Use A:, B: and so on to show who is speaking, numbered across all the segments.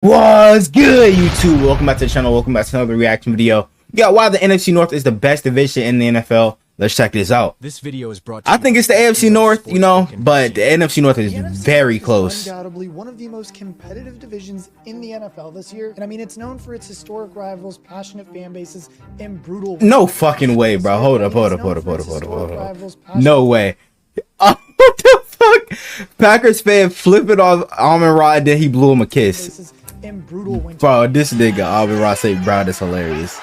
A: What's good, YouTube? Welcome back to the channel. Welcome back to another reaction video. We got why the NFC North is the best division in the NFL. Let's check this out.
B: This video is brought to
A: I think it's the AFC North, you know, but the NFC North is very close.
C: Undoubtedly one of the most competitive divisions in the NFL this year. And I mean, it's known for its historic rivals, passionate fan bases, and brutal.
A: No fucking way, bro. Hold up. No way. What the fuck? Packers fan flipping off Almond Rod, then he blew him a kiss. Bro, this nigga Almond Rod St. Brown is hilarious.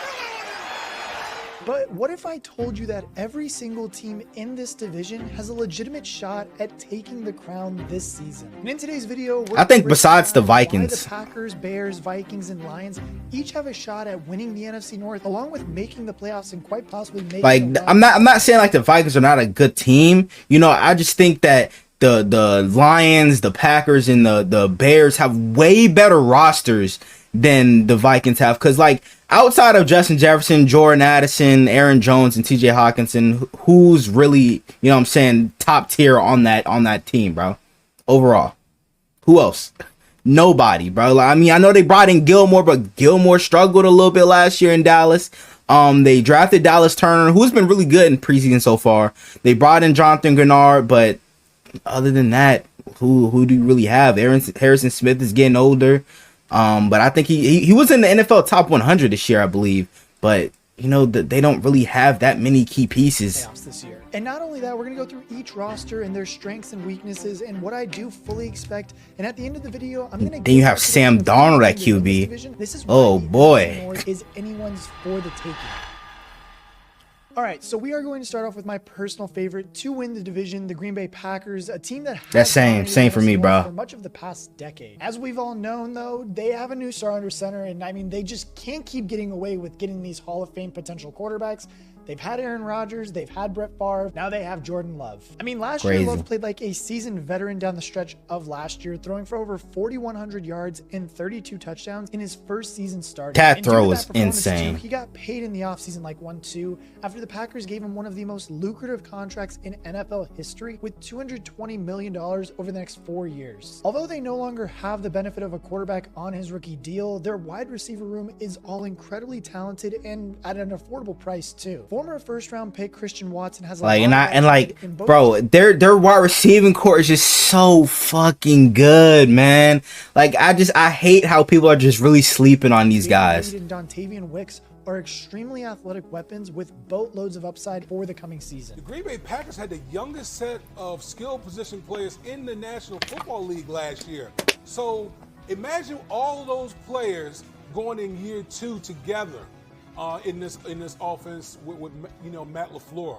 C: But what if I told you that every single team in this division has a legitimate shot at taking the crown this season? And in today's video,
A: I think besides the Vikings,
C: the Packers, Bears, Vikings, and Lions each have a shot at winning the NFC North, along with making the playoffs and quite possibly making.
A: Like, I'm not saying like the Vikings are not a good team. You know, I just think that the Lions, the Packers, and the Bears have way better rosters than the Vikings have, because like outside of Justin Jefferson, Jordan Addison, Aaron Jones, and TJ Hawkinson, who's really, you know what I'm saying, top tier on that team, bro? Overall, who else? Nobody, bro. Like, I mean, I know they brought in Gilmore, but Gilmore struggled a little bit last year in Dallas. They drafted Dallas Turner, who's been really good in preseason so far. They brought in Jonathan Grenard, but other than that, who do you really have? Harrison Smith is getting older. But I think he was in the NFL top 100 this year, I believe. But you know, they don't really have that many key pieces
C: this year. And not only that, we're gonna go through each roster and their strengths and weaknesses and what I do fully expect. And at the end of the video, I'm gonna.
A: Then you have Sam Darnold at QB.
C: This is
A: oh boy,
C: is anyone's for the taking. All right, so we are going to start off with my personal favorite to win the division, the Green Bay Packers, a team that has
A: same for me, bro.
C: For much of the past decade. As we've all known, though, they have a new star under center, and I mean, they just can't keep getting away with getting these Hall of Fame potential quarterbacks. They've had Aaron Rodgers, they've had Brett Favre, now they have Jordan Love. I mean, last year, Love played like a seasoned veteran down the stretch of last year, throwing for over 4,100 yards and 32 touchdowns in his first season starting.
A: That throw was insane.
C: He got paid in the offseason like 1-2 after the Packers gave him one of the most lucrative contracts in NFL history with $220 million over the next 4 years. Although they no longer have the benefit of a quarterback on his rookie deal, their wide receiver room is all incredibly talented and at an affordable price too. Former first-round pick Christian Watson has
A: bro, their wide receiving core is just so fucking good, man. Like, I hate how people are just really sleeping on these guys.
C: Dontavian Wicks are extremely athletic weapons with boatloads of upside for the coming season.
D: The Green Bay Packers had the youngest set of skill position players in the National Football League last year. So imagine all of those players going in year 2 together. In this offense with you know, Matt LaFleur.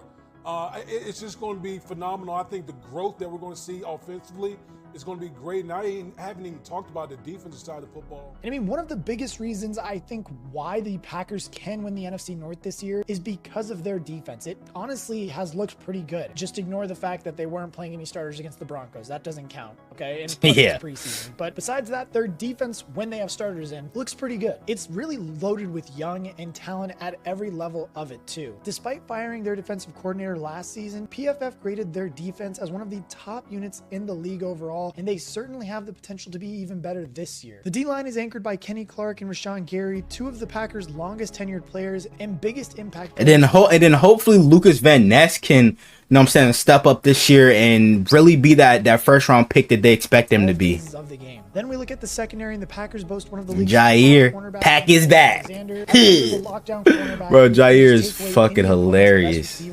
D: It's just going to be phenomenal. I think the growth that we're going to see offensively is going to be great. And I haven't even talked about the defensive side of football.
C: And I mean, one of the biggest reasons I think why the Packers can win the NFC North this year is because of their defense. It honestly has looked pretty good. Just ignore the fact that they weren't playing any starters against the Broncos. That doesn't count, okay? And
A: yeah.
C: Preseason. But besides that, their defense, when they have starters in, looks pretty good. It's really loaded with young and talent at every level of it too. Despite firing their defensive coordinator last season, PFF graded their defense as one of the top units in the league overall, and they certainly have the potential to be even better this year. The D-line is anchored by Kenny Clark and Rashawn Gary, two of the Packers' longest tenured players and biggest impact.
A: And then hopefully Lucas Van Ness can, you know what I'm saying, step up this year and really be that first round pick that they expect him to be.
C: Of the game. Then we look at the secondary, and the Packers boast one of the league's
A: Jair, pack his back. Bro, Jair is fucking hilarious,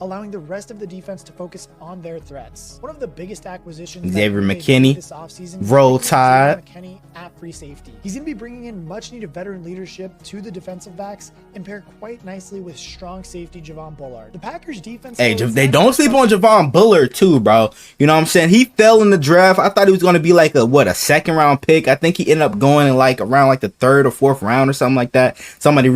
C: allowing the rest of the defense to focus on their threats. One of the biggest acquisitions
A: Xavier McKinney,
C: this offseason,
A: Roll Tide.
C: McKinney at free safety. He's going to be bringing in much needed veteran leadership to the defensive backs and pair quite nicely with strong safety Javon Bullard. The Packers defense.
A: Hey, they don't sleep on Javon Bullard too, bro. You know what I'm saying? He fell in the draft. I thought he was going to be like a second round pick. I think he ended up going in like around like the 3rd or 4th round or something like that. Somebody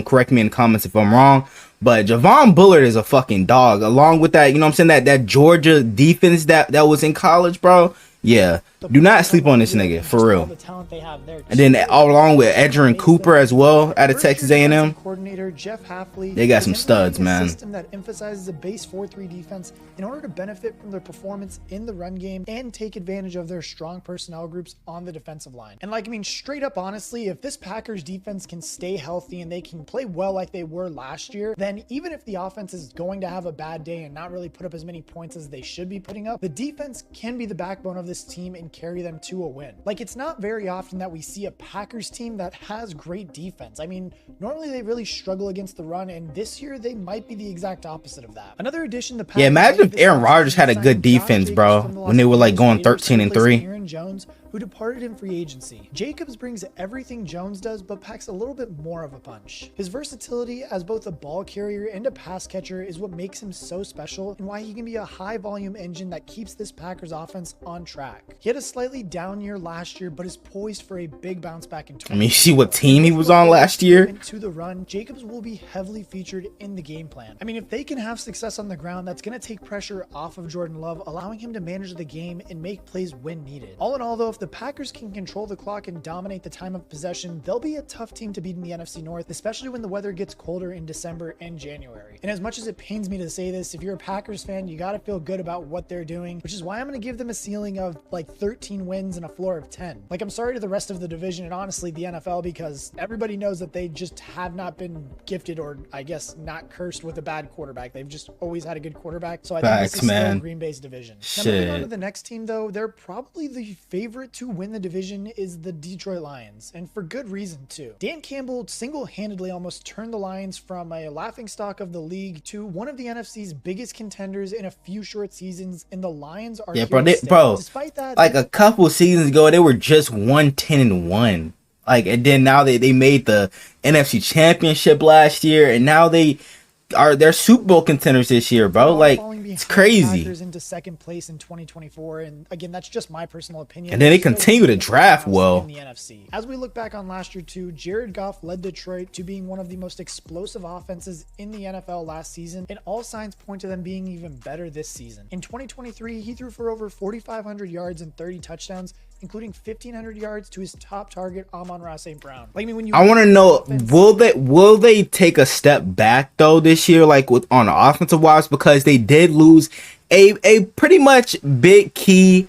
A: correct me in the comments if I'm wrong. But Javon Bullard is a fucking dog. Along with that, you know what I'm saying, that Georgia defense that was in college, bro. Yeah, Do not sleep on this nigga, for real.
C: The talent they have there.
A: And then all along with Edgerrin Cooper as well out of Texas A&M.
C: Coordinator Jeff Hafley,
A: they got some studs, man.
C: A system that emphasizes a base 4-3 defense in order to benefit from their performance in the run game and take advantage of their strong personnel groups on the defensive line. And like, I mean, straight up, honestly, if this Packers defense can stay healthy and they can play well like they were last year, then even if the offense is going to have a bad day and not really put up as many points as they should be putting up, the defense can be the backbone of this team and carry them to a win. Like, it's not very often that we see a Packers team that has great defense. I mean, normally they really struggle against the run, and this year they might be the exact opposite of that. Another addition the Packers, yeah,
A: imagine if Aaron Rodgers had a good defense, bro, when they were like going 13-3.
C: Aaron Jones, who departed in free agency. Jacobs brings everything Jones does, but packs a little bit more of a punch. His versatility as both a ball carrier and a pass catcher is what makes him so special and why he can be a high volume engine that keeps this Packers offense on track. He had a slightly down year last year, but is poised for a big bounce back in 2024.
A: I mean, you see what team he was on last year?
C: To the run, Jacobs will be heavily featured in the game plan. I mean, if they can have success on the ground, that's going to take pressure off of Jordan Love, allowing him to manage the game and make plays when needed. All in all, though, if the Packers can control the clock and dominate the time of possession, they'll be a tough team to beat in the NFC North, especially when the weather gets colder in December and January. And as much as it pains me to say this, if you're a Packers fan, you got to feel good about what they're doing, which is why I'm going to give them a ceiling of like 13 wins and a floor of 10. Like, I'm sorry to the rest of the division and honestly the NFL, because everybody knows that they just have not been gifted, or I guess not cursed, with a bad quarterback. They've just always had a good quarterback. So I think this is still Green Bay's division. Now, moving on to the next team, though, they're probably the favorite to win the division is the Detroit Lions, and for good reason too. Dan Campbell single-handedly almost turned the Lions from a laughingstock of the league to one of the NFC's biggest contenders in a few short seasons, and the Lions are
A: bro. Despite that, like a couple seasons ago, they were just 1-10-1. Like, and then now they made the NFC Championship last year, and now they're Super Bowl contenders this year, bro. Like, it's crazy.
C: Into second place in 2024, and again, that's just my personal opinion.
A: And then they continue to draft well
C: in the NFC. As we look back on last year too, Jared Goff led Detroit to being one of the most explosive offenses in the NFL last season, and all signs point to them being even better this season. In 2023, he threw for over 4,500 yards and 30 touchdowns, including 1,500 yards to his top target, Amon-Ra St. Brown. Like, I mean, when you,
A: I want to know, will they take a step back though this year, like on the offensive wise, because they did lose a pretty much big key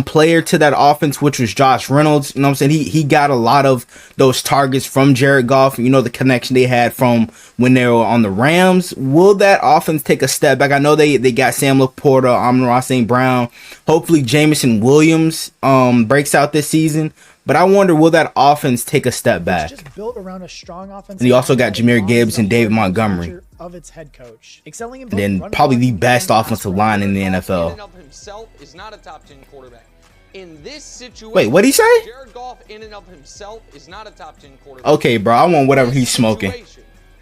A: player to that offense, which was Josh Reynolds. You know what I'm saying? He got a lot of those targets from Jared Goff. You know, the connection they had from when they were on the Rams. Will that offense take a step back? I know they got Sam Laporta, Amon-Ra St. Brown. Hopefully Jameson Williams breaks out this season. But I wonder, will that offense take a step back?
C: It's just built around a strong offense.
A: And you also got Jahmyr Gibbs and David Montgomery.
C: Of its head coach, excelling in
A: and then probably the best offensive line in the NFL.
B: In and of himself is not a top 10 quarterback. In this situation,
A: wait, what'd he say?
B: Jared Goff in and of himself is not a top 10 quarterback.
A: Okay, bro, I want whatever he's smoking.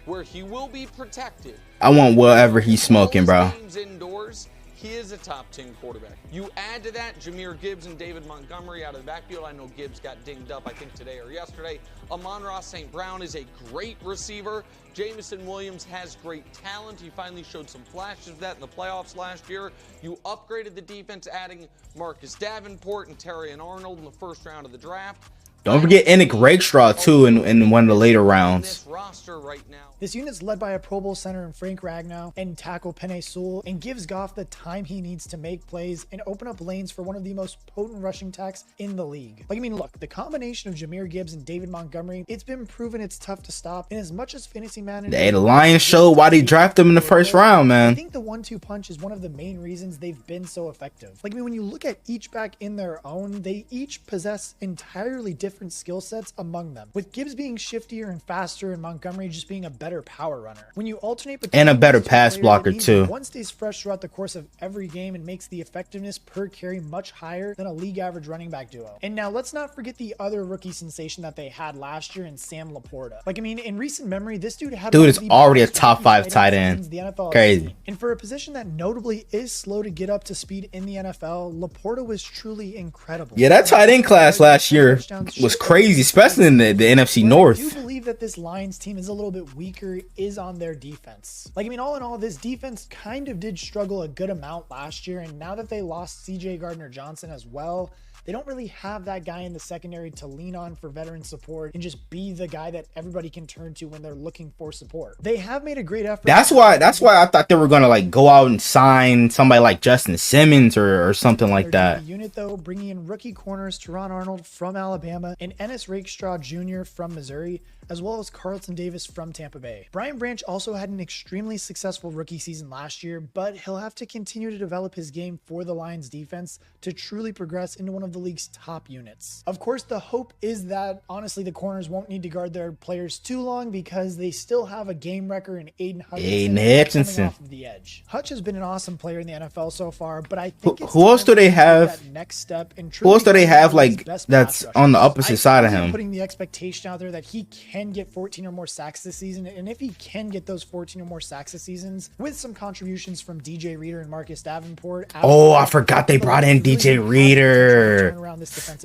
B: Where he will be protected.
A: I want whatever he's smoking, bro.
B: Indoors, he is a top 10 quarterback. You add to that Jahmyr Gibbs and David Montgomery out of the backfield. I know Gibbs got dinged up, I think, today or yesterday. Amon-Ra St. Brown is a great receiver. Jameson Williams has great talent. He finally showed some flashes of that in the playoffs last year. You upgraded the defense, adding Marcus Davenport and Terrion Arnold in the first round of the draft.
A: Don't forget Enoch Rakestraw, too, in one of the later rounds.
B: This roster right now.
C: This unit's led by a Pro Bowl center in Frank Ragnow and tackle Penei Sewell, and gives Goff the time he needs to make plays and open up lanes for one of the most potent rushing attacks in the league. Like, I mean, look, the combination of Jahmyr Gibbs and David Montgomery, it's been proven it's tough to stop. And as much as fantasy managers,
A: hey, the Lions showed why they drafted them in the first round, man.
C: I think the 1-2 punch is one of the main reasons they've been so effective. Like, I mean, when you look at each back in their own, they each possess entirely different skill sets among them, with Gibbs being shiftier and faster and Montgomery just being a better power runner. When you alternate between
A: and a better pass blocker too,
C: one stays fresh throughout the course of every game and makes the effectiveness per carry much higher than a league average running back duo. And now let's not forget the other rookie sensation that they had last year in Sam Laporta. Like, I mean, in recent memory, this dude is
A: already a top 5 tight end.
C: The NFL
A: crazy.
C: And for a position that notably is slow to get up to speed in the NFL, Laporta was truly incredible.
A: Yeah, that tight end class last year was crazy, especially in the NFC North.
C: I do believe that this Lions team is a little bit weaker is on their defense. Like, I mean, all in all, this defense kind of did struggle a good amount last year, and now that they lost CJ Gardner-Johnson as well, They don't really have that guy in the secondary to lean on for veteran support and just be the guy that everybody can turn to when they're looking for support. They have made a great effort.
A: That's why I thought they were gonna like go out and sign somebody like Justin Simmons or something like that.
C: Unit though, bringing in rookie corners Teron Arnold from Alabama and Ennis Rakestraw Jr. from Missouri, as well as Carlton Davis from Tampa Bay. Brian Branch also had an extremely successful rookie season last year, but he'll have to continue to develop his game for the Lions defense to truly progress into one of the league's top units. Of course, the hope is that honestly the corners won't need to guard their players too long because they still have a game wrecker in Aiden Hutchinson coming off of the edge. Hutch has been an awesome player in the NFL so far, but I think
A: who else do they have?
C: That next step and
A: who else do they have like that's on the opposite side of him?
C: Putting the expectation out there that he can get 14 or more sacks this season, and if he can get those 14 or more sacks this season with some contributions from DJ Reader and Marcus Davenport.
A: Oh, I forgot they brought in DJ Reader.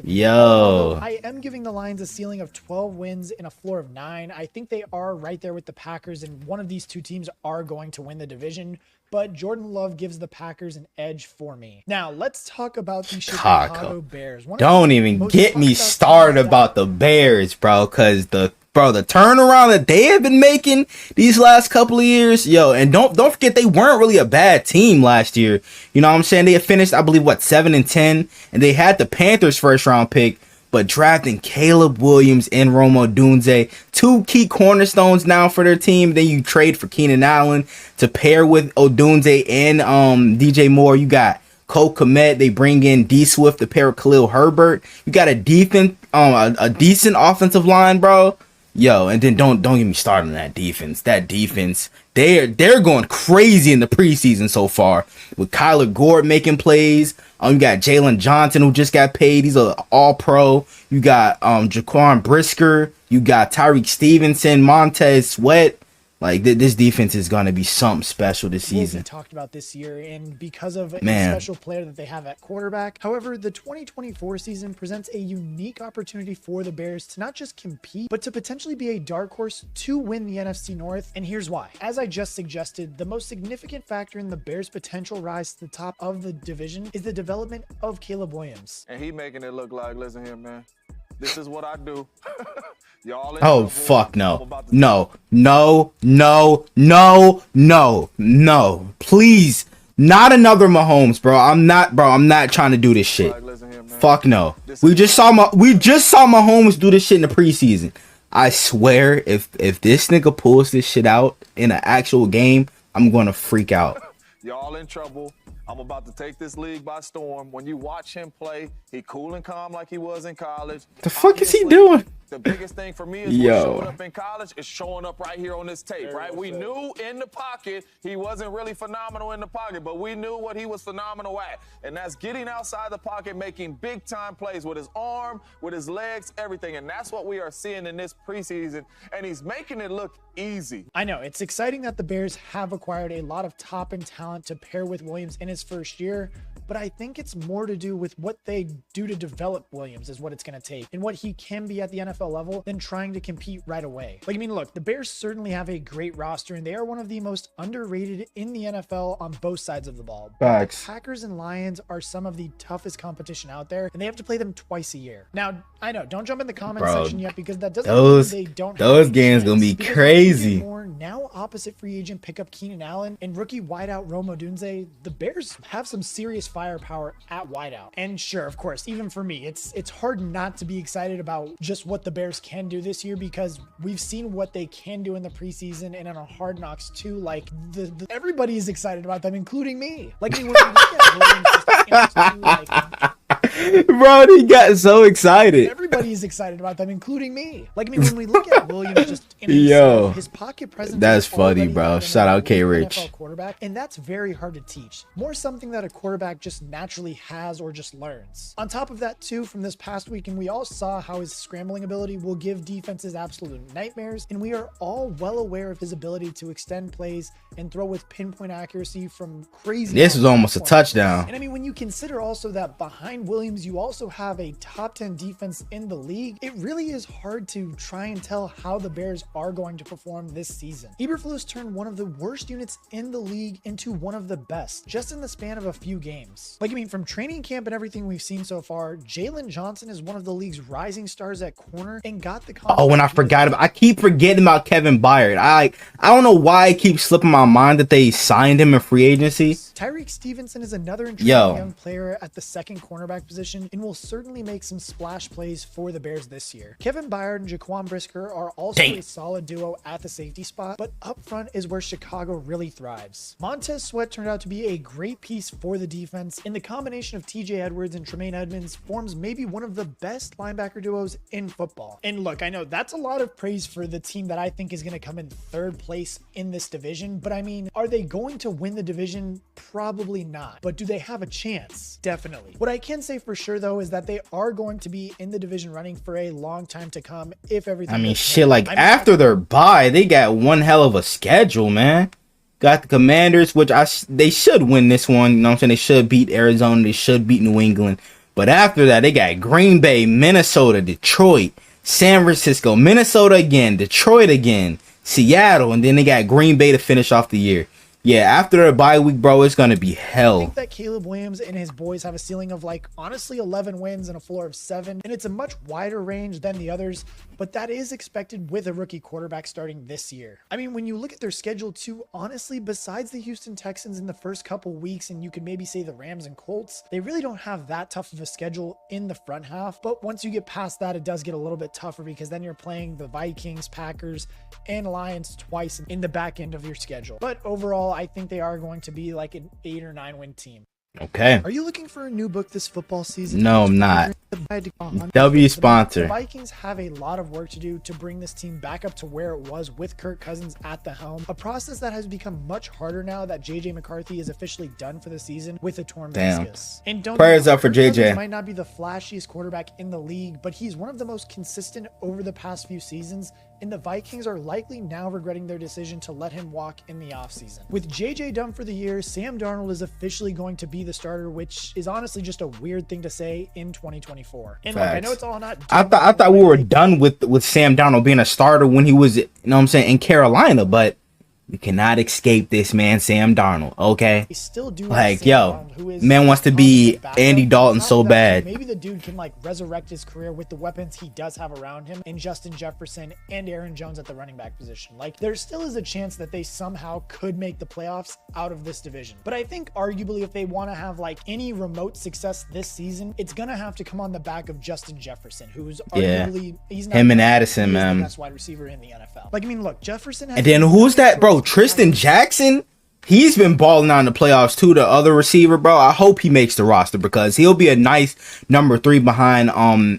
A: Yo,
C: I am giving the Lions a ceiling of 12 wins and a floor of 9. I think they are right there with the Packers, and one of these two teams are going to win the division. But Jordan Love gives the Packers an edge for me. Now, let's talk about the Chicago Bears.
A: Don't even get me started about the Bears, bro, because the turnaround that they have been making these last couple of years, yo, and don't forget they weren't really a bad team last year. You know what I'm saying? They had finished, I believe, 7-10, and they had the Panthers first round pick. But drafting Caleb Williams and Rome Odunze, two key cornerstones now for their team. Then you trade for Keenan Allen to pair with Odunze and DJ Moore. You got Cole Kmet. They bring in D Swift to pair with Khalil Herbert. You got a decent offensive line, bro. Yo, and then don't get me started on that defense. That defense, they're going crazy in the preseason so far with Kyler Gordon making plays. You got Jalen Johnson who just got paid. He's an all-pro. You got Jaquan Brisker. You got Tyreek Stevenson, Montez Sweat. Like, this defense is going to be something special this season.
C: We talked about this year, and because of a special player that they have at quarterback. However, the 2024 season presents a unique opportunity for the Bears to not just compete, but to potentially be a dark horse to win the NFC North. And here's why. As I just suggested, the most significant factor in the Bears' potential rise to the top of the division is the development of Caleb Williams.
E: And he making it look like, listen here, man, this is what I do. Y'all
A: oh fuck no. Please, not another Mahomes, bro. I'm not trying to do this shit. Fuck no. We just saw Mahomes do this shit in the preseason. I swear, if this nigga pulls this shit out in an actual game, I'm gonna freak out.
E: Y'all in trouble. I'm about to take this league by storm. When you watch him play, he cool and calm like he was in college.
A: The fuck is he doing?
E: The biggest thing for me is showing up in college is showing up right here on this tape, right? We knew in the pocket he wasn't really phenomenal in the pocket, but we knew what he was phenomenal at. And that's getting outside the pocket, making big-time plays with his arm, with his legs, everything. And that's what we are seeing in this preseason. And he's making it look easy.
C: I know. It's exciting that the Bears have acquired a lot of top-end talent to pair with Williams in his first year, but I think it's more to do with what they do to develop Williams is what it's going to take and what he can be at the NFL level than trying to compete right away. Like, I mean, look, the Bears certainly have a great roster and they are one of the most underrated in the NFL on both sides of the ball.
A: Facts.
C: The Packers and Lions are some of the toughest competition out there and they have to play them twice a year. Now, I know, don't jump in the comment section yet because that doesn't mean they don't have
A: those games gonna be crazy.
C: Now opposite free agent pickup Keenan Allen and rookie wideout Rome Odunze, the Bears have some serious firepower at wideout. And sure, of course, even for me, it's hard not to be excited about just what the Bears can do this year because we've seen what they can do in the preseason and in a Hard Knocks too. Like everybody is excited about them, including me. Like when we look at Williams,
A: bro, he got so excited.
C: Everybody is excited about them, including me. Like, I mean, when we look at Williams just in his pocket presence,
A: that's funny, bro. Shout out K Rich.
C: Quarterback, and that's very hard to teach. More something that a quarterback just naturally has or just learns. On top of that, too, from this past weekend, we all saw how his scrambling ability will give defenses absolute nightmares, and we are all well aware of his ability to extend plays and throw with pinpoint accuracy from crazy.
A: This was almost a touchdown.
C: And I mean, when you consider also that behind Williams Williams, you also have a top 10 defense in the league. It really is hard to try and tell how the Bears are going to perform this season. Eberflus turned one of the worst units in the league into one of the best, just in the span of a few games. Like, I mean, from training camp and everything we've seen so far, Jalen Johnson is one of the league's rising stars at corner and got the
A: Oh, and I keep forgetting about Kevin Byard. I don't know why it keeps slipping my mind that they signed him in free agency.
C: Tyreek Stevenson is another intriguing young player at the second cornerback position and will certainly make some splash plays for the Bears this year. Kevin Byard and Jaquan Brisker are also a solid duo at the safety spot, but up front is where Chicago really thrives. Montez Sweat turned out to be a great piece for the defense, and the combination of TJ Edwards and Tremaine Edmonds forms maybe one of the best linebacker duos in football. And look, I know that's a lot of praise for the team that I think is going to come in third place in this division, but I mean, are they going to win the division? Probably not. But do they have a chance? Definitely. What I can say for sure, though, is that they are going to be in the division running for a long time to come if everything. I mean,
A: shit, like after their bye, they got one hell of a schedule, man. Got the Commanders, which they should win this one. You know what I'm saying? They should beat Arizona. They should beat New England. But after that, they got Green Bay, Minnesota, Detroit, San Francisco, Minnesota again, Detroit again, Seattle, and then they got Green Bay to finish off the year. Yeah, after a bye week, bro, it's going to be hell.
C: I think that Caleb Williams and his boys have a ceiling of, like, honestly 11 wins and a floor of 7, and it's a much wider range than the others, but that is expected with a rookie quarterback starting this year. I mean, when you look at their schedule too, honestly, besides the Houston Texans in the first couple weeks, and you could maybe say the Rams and Colts, they really don't have that tough of a schedule in the front half, but once you get past that, it does get a little bit tougher because then you're playing the Vikings, Packers, and Lions twice in the back end of your schedule. But overall, I think they are going to be like an 8 or 9 win team.
A: Okay.
C: Are you looking for a new book this football season?
A: No, I'm not. W sponsor.
C: The Vikings have a lot of work to do to bring this team back up to where it was with Kirk Cousins at the helm, a process that has become much harder now that JJ McCarthy is officially done for the season with a torn meniscus. And
A: prayers up for JJ.
C: Cousins might not be the flashiest quarterback in the league, but he's one of the most consistent over the past few seasons, and the Vikings are likely now regretting their decision to let him walk in the offseason. With JJ done for the year, Sam Darnold is officially going to be the starter, which is honestly just a weird thing to say in 2024. And look, I know it's all not.
A: I thought we were done with Sam Darnold being a starter when he was, you know what I'm saying, in Carolina, but we cannot escape this man, Sam Darnold. Okay,
C: still do
A: like yo, man wants to be Andy Dalton so bad.
C: Maybe the dude can like resurrect his career with the weapons he does have around him, and Justin Jefferson and Aaron Jones at the running back position. Like there still is a chance that they somehow could make the playoffs out of this division. But I think arguably if they want to have like any remote success this season, it's gonna have to come on the back of Justin Jefferson, who's arguably he's not
A: him and Addison, man,
C: the best wide receiver in the NFL. Like I mean, look, Jefferson.
A: And then who's that, bro? Tristan Jackson, he's been balling out in the playoffs too. The other receiver, bro. I hope he makes the roster because he'll be a nice number 3 behind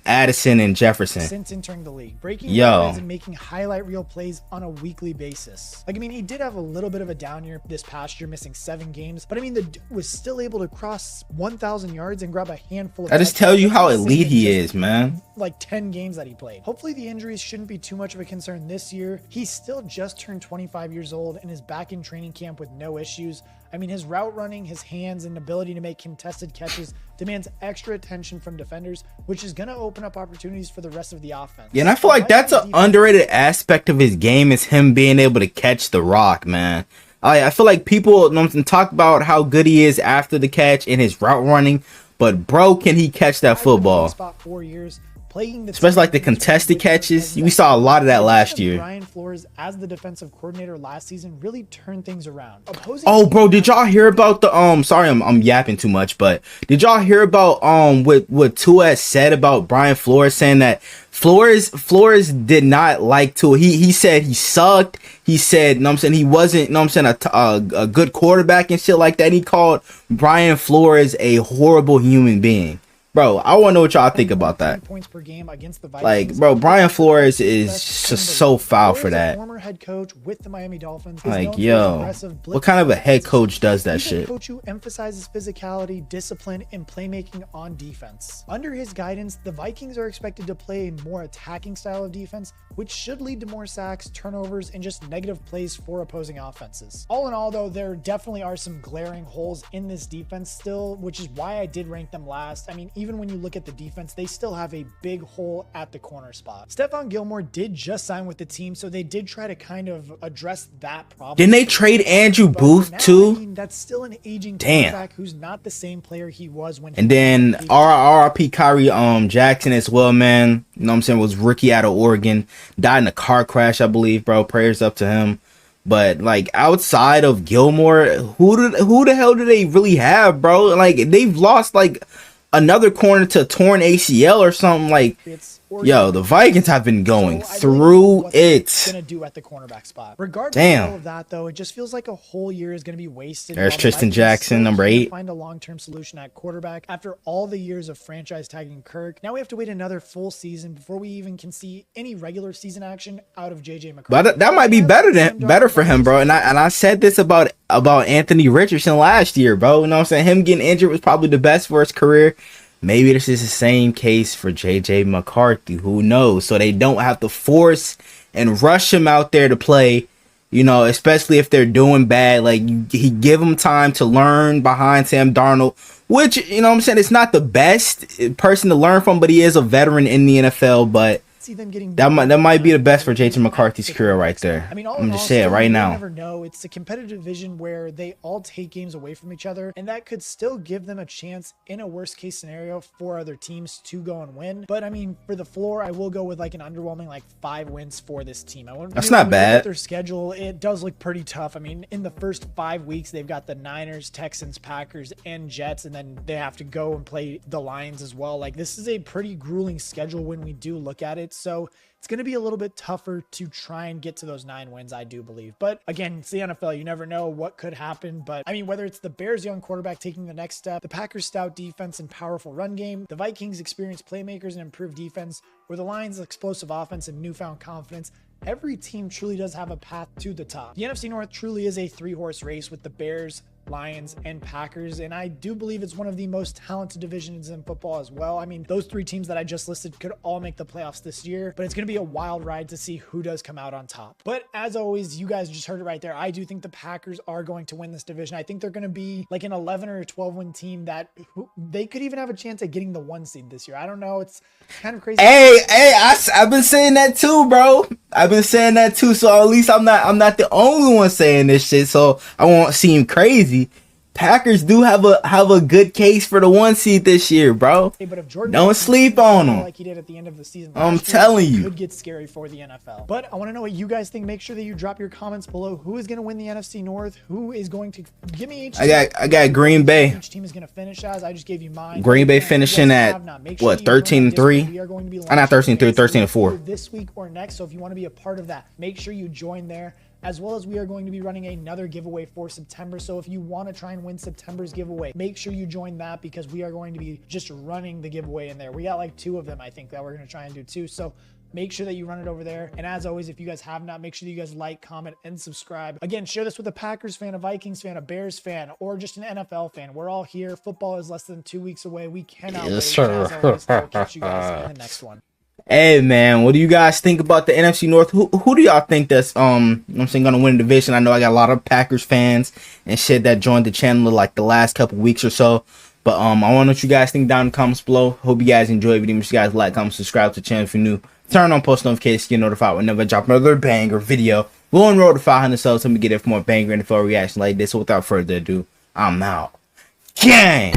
A: Addison and Jefferson.
C: Since entering the league, breaking records and making highlight reel plays on a weekly basis. Like I mean, he did have a little bit of a down year this past year, missing 7 games, but I mean, the dude was still able to cross 1,000 yards and grab a handful of.
A: That just tells you how elite he is, man.
C: Like 10 games that he played. Hopefully the injuries shouldn't be too much of a concern this year. He's still just turned 25 years old and is back in training camp with no issues. I mean, his route running, his hands, and ability to make contested catches demands extra attention from defenders, which is going to open up opportunities for the rest of the offense.
A: Yeah, and I feel like that's an underrated aspect of his game is him being able to catch the rock, man. I feel like people talk about how good he is after the catch in his route running, but bro, can he catch that football?
C: Spot 4 years.
A: Especially like the contested catches. We saw a lot of that last year.
C: Brian Flores as the defensive coordinator last season really turned things around.
A: Oh, bro, did y'all hear about the sorry, I'm yapping too much, but did y'all hear about what Tua said about Brian Flores, saying that Flores did not like Tua. He said he sucked. He said, you know what I'm saying, he wasn't, you know what I'm saying, a good quarterback and shit like that. He called Brian Flores a horrible human being. Bro, I want to know what y'all think about that.
C: Points per game against the Vikings.
A: Like, bro, Brian Flores is just so foul for that.
C: Former head coach with the Miami Dolphins.
A: Like, yo, what kind of a head coach does that shit?
C: Coach who emphasizes physicality, discipline, and playmaking on defense. Under his guidance, the Vikings are expected to play a more attacking style of defense, which should lead to more sacks, turnovers, and just negative plays for opposing offenses. All in all, though, there definitely are some glaring holes in this defense still, which is why I did rank them last. I mean, even even when you look at the defense, they still have a big hole at the corner spot. Stephon Gilmore did just sign with the team, so they did try to kind of address that problem.
A: Didn't they trade Andrew
C: But
A: Booth
C: now,
A: too?
C: I mean, that's still an aging
A: Damn.
C: quarterback who's not the same player he was when.
A: And then RIP Kyrie Jackson as well, man. You know what I'm saying? Was rookie out of Oregon. Died in a car crash, I believe, bro. Prayers up to him. But like outside of Gilmore, who the hell do they really have, bro? Like they've lost like another corner to torn ACL or something. Like, yo, the Vikings have been going through it.
C: Gonna do at the cornerback spot. Regardless of all of that, though, it just feels like a whole year is gonna be wasted.
A: There's Tristan Jackson, number 8.
C: Find a long-term solution at quarterback after all the years of franchise tagging Kirk. Now we have to wait another full season before we even can see any regular season action out of JJ McCarthy.
A: But that might be better for him, bro. And I said this about Anthony Richardson last year, bro. You know what I'm saying? Him getting injured was probably the best for his career. Maybe this is the same case for JJ McCarthy. Who knows? So they don't have to force and rush him out there to play, you know, especially if they're doing bad. Like, he give him time to learn behind Sam Darnold, which, you know what I'm saying, it's not the best person to learn from, but he is a veteran in the NFL. But that might be the best for JJ McCarthy's career right there.
C: I mean,
A: I'm just saying right now.
C: You never know. It's a competitive division where they all take games away from each other, and that could still give them a chance in a worst case scenario for other teams to go and win. But I mean, for the floor, I will go with like an underwhelming like 5 wins for this team.
A: That's not bad.
C: Their schedule, it does look pretty tough. I mean, in the first 5 weeks, they've got the Niners, Texans, Packers, and Jets, and then they have to go and play the Lions as well. Like, this is a pretty grueling schedule when we do look at it. So it's going to be a little bit tougher to try and get to those 9 wins, I do believe. But again, it's the NFL. You never know what could happen. But I mean, whether it's the Bears' young quarterback taking the next step, the Packers' stout defense and powerful run game, the Vikings' experienced playmakers and improved defense, or the Lions' explosive offense and newfound confidence, every team truly does have a path to the top. The NFC North truly is a 3-horse race with the Bears, Lions, and Packers, and I do believe it's one of the most talented divisions in football as well. I mean, those 3 teams that I just listed could all make the playoffs this year, but it's going to be a wild ride to see who does come out on top. But as always, you guys just heard it right there. I do think the Packers are going to win this division. I think they're going to be like an 11 or a 12 win team that they could even have a chance at getting the 1 seed this year. I don't know. It's kind of crazy.
A: I've been saying that too, bro. I've been saying that too. So at least I'm not the only one saying this shit. So I won't seem crazy. Packers do have a good case for the 1 seed this year, bro.
C: Hey, but if Jordan
A: don't sleep on them
C: like he did at the end of the season.
A: I'm telling you,
C: it could get scary for the NFL. But I want to know what you guys think. Make sure that you drop your comments below. Who is going to win the NFC North? Who is going to give me each?
A: I got Green Bay.
C: Each team is going to finish as I just gave you mine.
A: Green Bay finishing at what, 13-3? I'm not 13-3, 13-4
C: this week or next. So if you want to be a part of that, make sure you join there. As well as we are going to be running another giveaway for September. So if you want to try and win September's giveaway, make sure you join that because we are going to be just running the giveaway in there. We got like 2 of them, I think, that we're going to try and do too. So make sure that you run it over there. And as always, if you guys have not, make sure that you guys like, comment, and subscribe. Again, share this with a Packers fan, a Vikings fan, a Bears fan, or just an NFL fan. We're all here. Football is less than 2 weeks away. We cannot wait. As always, I will catch you guys in the next one.
A: Hey man, what do you guys think about the NFC North? Who do y'all think that's I'm saying gonna win the division? I know I got a lot of Packers fans and shit that joined the channel like the last couple weeks or so. But I want to know what you guys think down in the comments below. Hope you guys enjoy the video. Make sure you guys like, comment, subscribe to the channel if you're new. Turn on post notifications to get notified whenever I drop another banger video. We're on the road to 500 subs. Let me get it for more banger NFL reaction like this. So without further ado, I'm out. Gang!